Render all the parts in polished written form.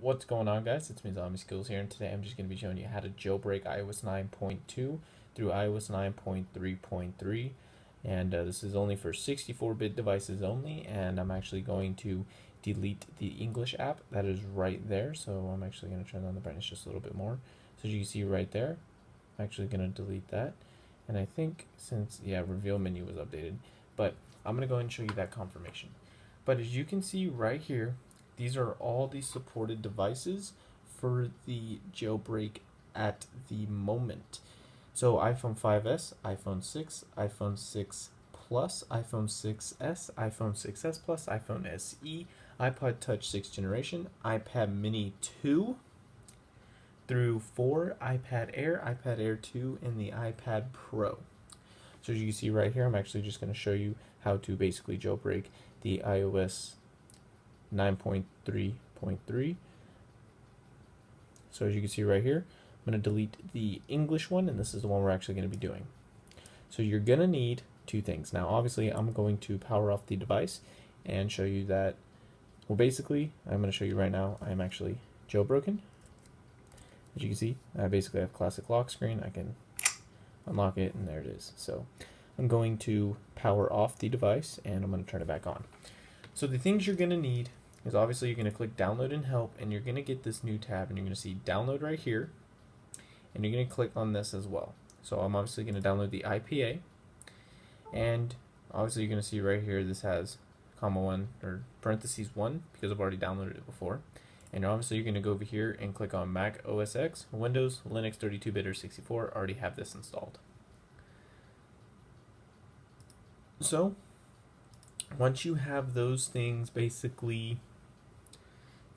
What's going on, guys? It's me, Zombie Skills here, and today I'm just going to be showing you how to jailbreak iOS 9.2 through iOS 9.3.3, and this is only for 64-bit devices only, and I'm actually going to delete the English app that is right there, so I'm actually going to turn on the brightness just a little bit more. So as you can see right there, I'm actually going to delete that, and I think since, reveal menu was updated, but I'm going to go ahead and show you that confirmation. But as you can see right here, these are all the supported devices for the jailbreak at the moment. So iPhone 5S, iPhone 6, iPhone 6 Plus, iPhone 6S, iPhone 6S Plus, iPhone SE, iPod Touch 6th generation, iPad Mini 2 through 4, iPad Air 2, and the iPad Pro. So as you can see right here, I'm actually just going to show you how to basically jailbreak the iOS 9.3.3. So as you can see right here, I'm going to delete the English one, and this is the one we're actually going to be doing. So you're going to need two things. Now obviously I'm going to power off the device and show you that, well basically I'm going to show you right now I'm actually jailbroken. As you can see, I basically have classic lock screen. I can unlock it and there it is. So I'm going to power off the device and I'm going to turn it back on. So the things you're going to need is obviously you're going to click download and help, and you're going to get this new tab, and you're going to see download right here, and you're going to click on this as well. So I'm obviously going to download the IPA, and obviously you're going to see right here this has comma 1 or parentheses 1 because I've already downloaded it before. And obviously you're going to go over here and click on Mac OS X, Windows, Linux 32-bit or 64. Already have this installed. So once you have those things basically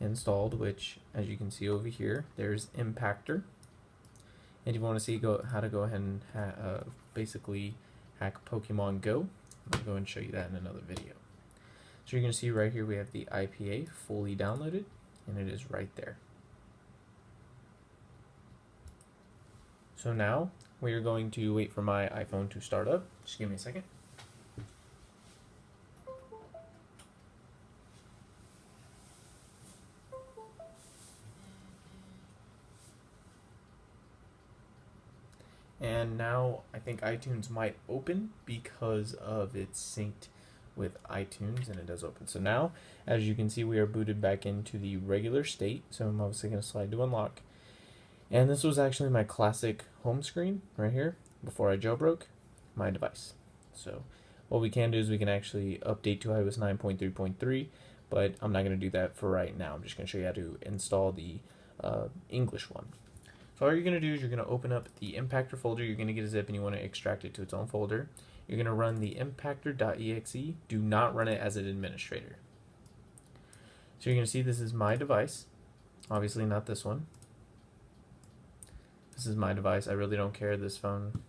installed, which as you can see over here, there's Impactor, and if you want to see how to go ahead and basically hack Pokemon Go, I'll go and show you that in another video. So you're going to see right here we have the IPA fully downloaded, and it is right there. So now we are going to wait for my iPhone to start up. Just give me a second. And now I think iTunes might open because of it's synced with iTunes, and it does open. So now, as you can see, we are booted back into the regular state. So I'm obviously going to slide to unlock. And this was actually my classic home screen right here before I jailbroke my device. So what we can do is we can actually update to iOS 9.3.3, but I'm not going to do that for right now. I'm just going to show you how to install the English one. So all you're going to do is you're going to open up the Impactor folder. You're going to get a zip and you want to extract it to its own folder. You're going to run the impactor.exe. Do not run it as an administrator. So you're going to see this is my device. Obviously not this one. This is my device. I really don't care. This phone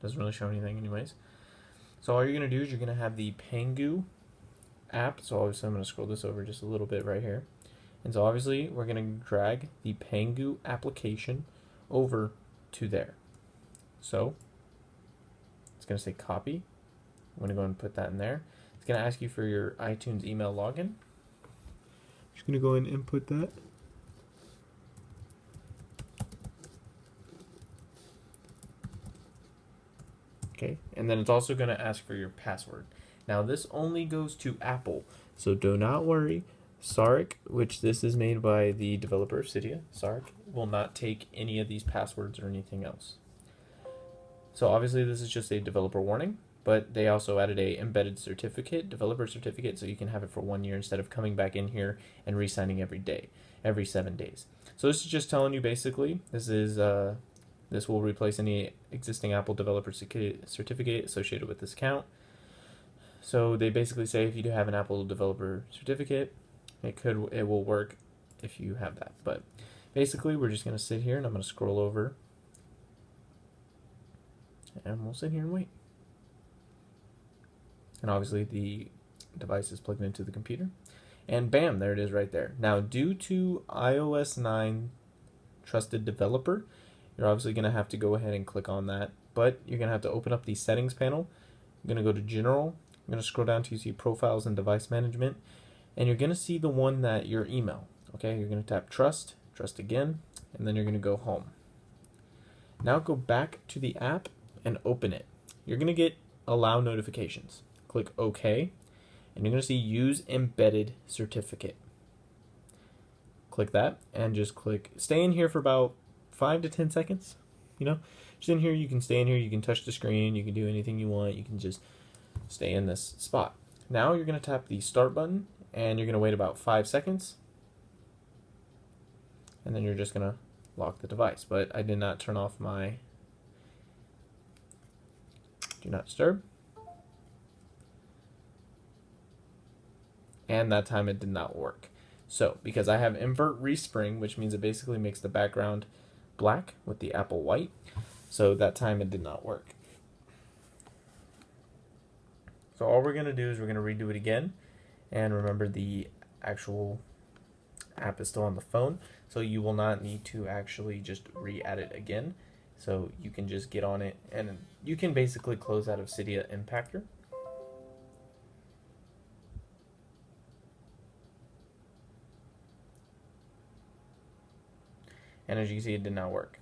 doesn't really show anything anyways. So all you're going to do is you're going to have the Pangu app. So obviously I'm going to scroll this over just a little bit right here. And so obviously we're going to drag the Pangu application over to there. So it's going to say copy. I'm going to go and put that in there. It's going to ask you for your iTunes email login. I'm just going to go and input that. Okay, and then it's also going to ask for your password. Now this only goes to Apple, so do not worry. Sark, which this is made by the developer of Cydia, Sark, will not take any of these passwords or anything else. So obviously this is just a developer warning, but they also added a embedded certificate, developer certificate, so you can have it for 1 year instead of coming back in here and re-signing every 7 days. So this is just telling you basically, this will replace any existing Apple developer certificate associated with this account. So they basically say if you do have an Apple developer certificate, it will work if you have that. But basically we're just going to sit here and I'm going to scroll over and we'll sit here and wait. And obviously the device is plugged into the computer, and bam, there it is right there. Now due to iOS 9 trusted developer, you're obviously going to have to go ahead and click on that, but you're going to have to open up the settings panel. You're going to go to general. I'm going to scroll down to see profiles and device management, and you're going to see the one that your email. Okay, you're going to tap trust, trust again, and then you're going to go home. Now go back to the app and open it. You're going to get allow notifications. Click OK, and you're going to see use embedded certificate. Click that and just click stay in here for about 5 to 10 seconds. You know, just in here, you can stay in here, you can touch the screen, you can do anything you want, you can just stay in this spot. Now you're going to tap the start button and you're going to wait about 5 seconds, and then you're just going to lock the device. But I did not turn off my do not disturb, and that time it did not work. So because I have invert respring, which means it basically makes the background black with the apple white, so that time it did not work. So all we're going to do is we're going to redo it again, and remember the actual app is still on the phone, so you will not need to actually just re-add it again. So you can just get on it, and you can basically close out of Cydia Impactor. And as you can see, it did not work.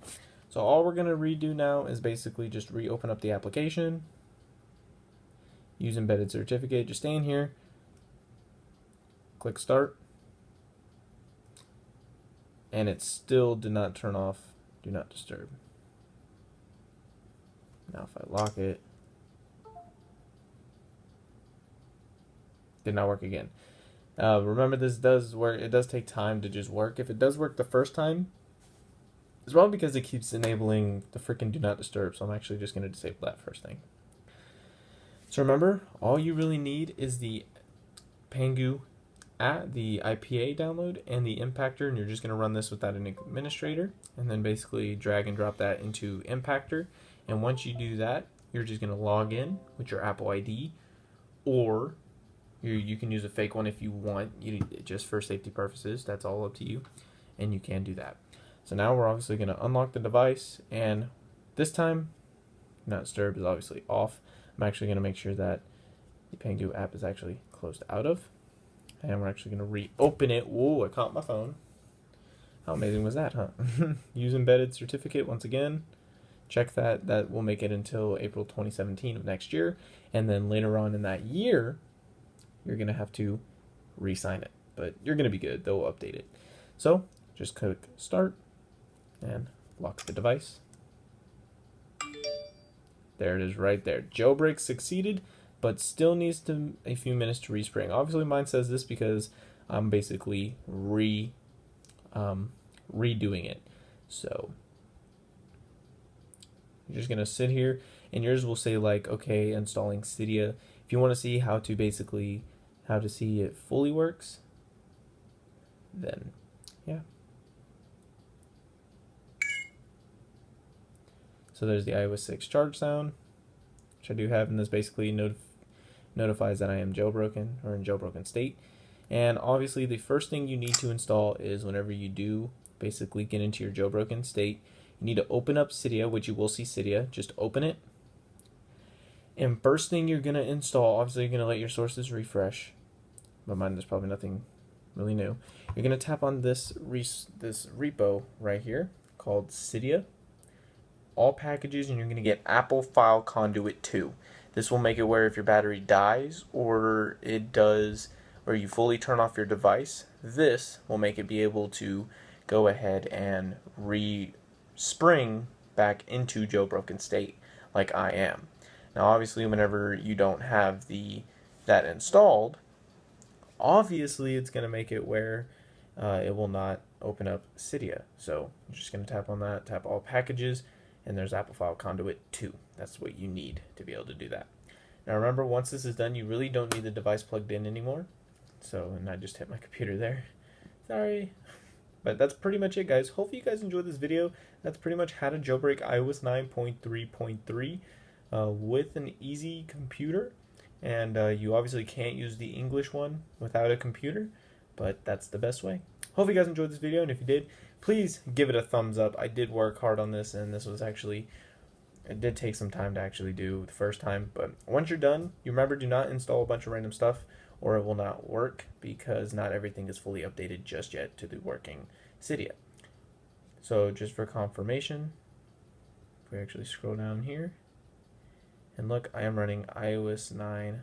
So all we're going to redo now is basically just reopen up the application, use embedded certificate, just stay in here, click start, and it still did not turn off do not disturb. Now if I lock it, did not work again. Remember, this does work. It does take time to just work. If it does work the first time, it's probably because it keeps enabling the freaking do not disturb, so I'm actually just going to disable that first thing. So remember, all you really need is the Pangu app, the IPA download, and the Impactor, and you're just going to run this without an administrator, and then basically drag and drop that into Impactor. And once you do that, you're just going to log in with your Apple ID, or you can use a fake one if you want, just for safety purposes. That's all up to you, and you can do that. So now we're obviously going to unlock the device, and this time, not disturb is obviously off. I'm actually going to make sure that the Pangu app is actually closed out of, and we're actually going to reopen it. Whoa, I caught my phone. How amazing was that, huh? Use embedded certificate once again. Check that. That will make it until April 2017 of next year, and then later on in that year, you're going to have to re-sign it, but you're going to be good. They'll update it. So just click start and lock the device. There it is right there. Jailbreak succeeded, but still needs a few minutes to respring. Obviously mine says this because I'm basically redoing it. So you're just gonna sit here, and yours will say like, okay, installing Cydia. If you want to see how to see it fully works, then yeah. So there's the iOS 6 charge sound, which I do have, and this basically notifies that I am jailbroken or in jailbroken state. And obviously the first thing you need to install is whenever you do basically get into your jailbroken state, you need to open up Cydia, which you will see Cydia. Just open it. And first thing you're going to install, obviously you're going to let your sources refresh, but mine there's probably nothing really new. You're going to tap on this repo right here called Cydia, all packages, and you're going to get Apple File Conduit 2. This will make it where if your battery dies or it does, or you fully turn off your device, this will make it be able to go ahead and respring back into jailbroken state like I am. Now obviously whenever you don't have that installed, obviously it's going to make it where it will not open up Cydia. So you're just going to tap on that, tap all packages, and there's Apple File Conduit 2. That's what you need to be able to do that. Now remember, once this is done, you really don't need the device plugged in anymore. So, and I just hit my computer there. Sorry. But that's pretty much it, guys. Hopefully you guys enjoyed this video. That's pretty much how to jailbreak iOS 9.3.3 with an easy computer. And you obviously can't use the English one without a computer, but that's the best way. Hopefully you guys enjoyed this video, and if you did, please give it a thumbs up. I did work hard on this, and this was actually, it did take some time to actually do the first time, but once you're done, you remember, do not install a bunch of random stuff or it will not work because not everything is fully updated just yet to the working Cydia. So just for confirmation, if we actually scroll down here and look, I am running iOS 9.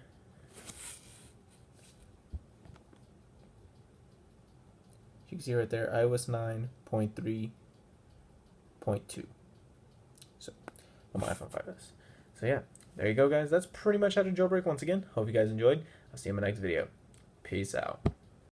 You can see right there, iOS 9.3.2. So on my iPhone 5s. So yeah, there you go, guys. That's pretty much how to jailbreak once again. Hope you guys enjoyed. I'll see you in my next video. Peace out.